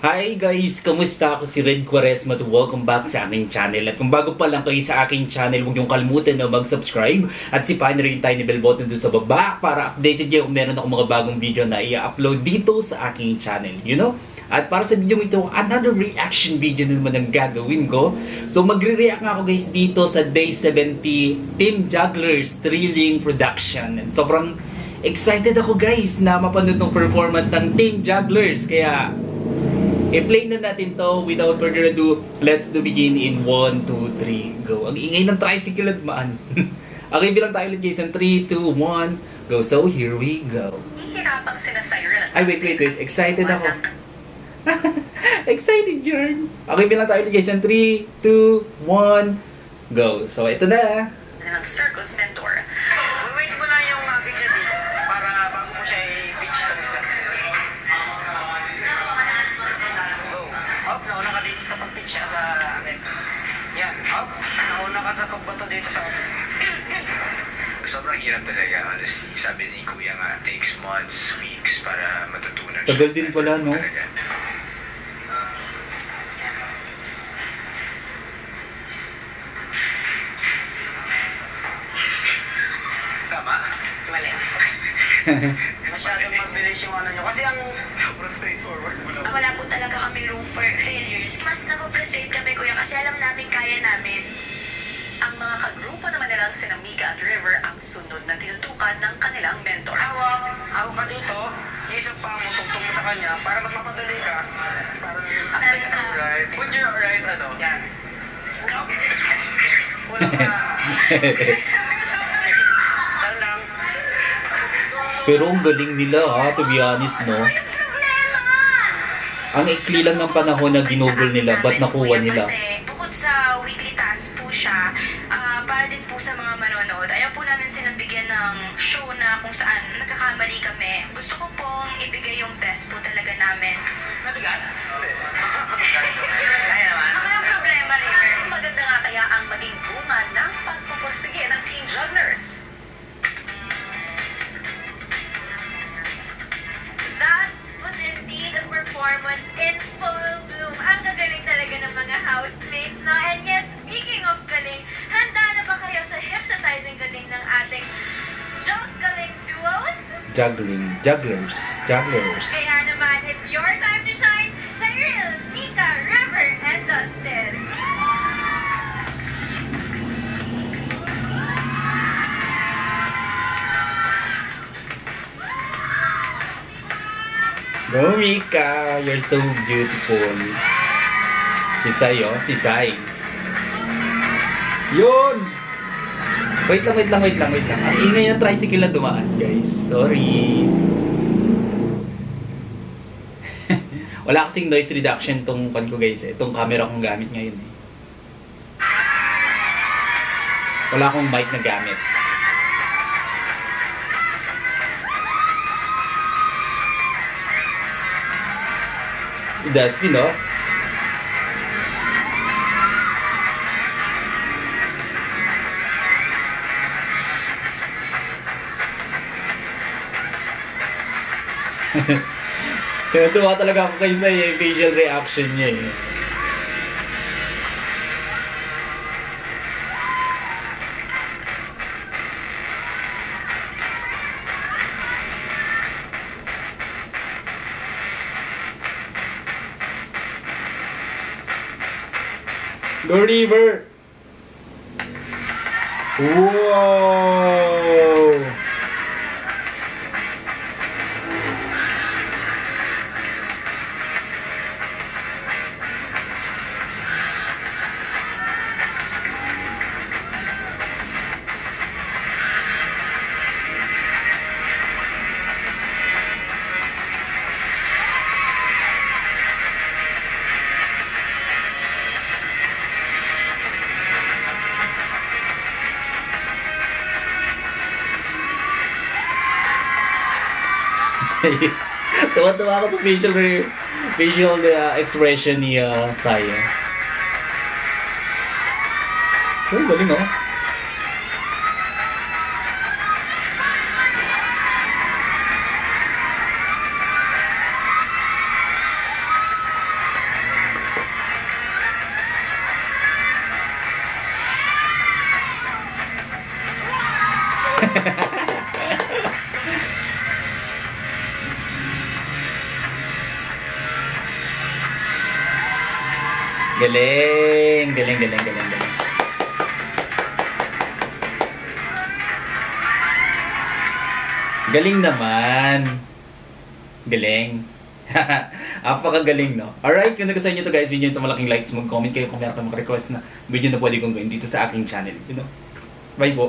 Hi guys! Kamusta? Ako si Red Quaresma at welcome back sa aking channel. At kung bago pa lang kayo sa aking channel, huwag niyong kalimutan na mag-subscribe at sipahin na rin yung tiny bell button doon sa baba para updated kayo kung meron ako mga bagong video na i-upload dito sa aking channel. You know? At para sa video ito, another reaction video na naman ang gagawin ko. So magre-react nga ako guys dito sa Day 70 Team Jugglers Thrilling Production. And sobrang excited ako guys na mapanood ng performance ng Team Jugglers. Kaya i-play na natin to without further ado. Let's do begin in 1, 2, 3, go. Ang ingay ng tricycle at maan. Okay, bilang tayo ulit guys. 3, 2, 1, go. So, here we go. Hirapang sinasayro. Ay, wait. Excited ako. Excited, Jern. Okay, bilang tayo ulit guys. 3, 2, 1, go. So, ito na. Ng circus mentor. Wait mo na yung picture dito para bago mo siya i-pitch itong isa. Go. Up, nauna ka dito sa pag-pitch sa akin. Yan, up. Nauna ka sa pagbato dito sa akin. Sobrang hirap talaga, honestly. Sabi ni Kuya nga, takes months, weeks para matutunan siya. Tagal din pala, no? Talaga. Tama? Mali. Masyadong mabilis yung ano nyo. Kasi ang Sobrang straightforward mo lang. Wala po talaga kami room for failures. Mas nag-frustrate kami, kuya, kasi alam namin kaya namin. Ang mga kagrupo naman nilang sina Mika at River ang sunod na tinutukan ng kanilang mentor. hawak ka dito. Yung isang paa mo, tungtong mo sa kanya para mas mapadali ka. Para acting sa right. Put your right, ano. Yan. Wala ka. Lang lang. Pero ang galing nila ha, to be honest, no? Ang ikli lang ng panahon na ginugol nila, ba't nakuha nila? Kasi bukod sa weekly task po siya, para din po sa mga manonood, ayaw po namin silang bigyan ng show na kung saan nagkakamali kami. Gusto ko pong ibigay yung best po talaga namin. Mabigat? Kaya naman. Ang kayang problema, River, maganda nga kaya ang maging bunga ng pagpupursige ng Team Jugglers. That was indeed a performance in full bloom. Ang gagaling talaga ng mga housemates, no? And yes, speaking of galing, handa na ba kayo sa hypnotizing galing ng ating juggling duos? Jugglers. Kaya naman, it's your time to shine, Cyril, Mika, River, and Dustin. Go, Mika! You're so beautiful. Si Sai, oh. Si Sai. Yun! Wait lang. Ang ingay ng tricycle na dumaan, guys. Sorry. Wala kasing noise reduction tong pan ko, guys. Itong camera kong gamit ngayon, eh. Wala akong mic na gamit. Dusty, no? Tuwa talaga ako kay Sai, eh, facial reaction niya eh. Go River! Wow! Tuwa-tuwa ako sa facial expression ni Saya. Oh, galing oh. Galing, galing, galing, galing, galing. Galing naman. Galing. Apakagaling, no? Alright, kung nagustuhan nyo to guys, video nyo ito malaking likes, mag-comment kayo kung meron kayong request na video na pwede kong gawin dito sa aking channel. You know? Bye po.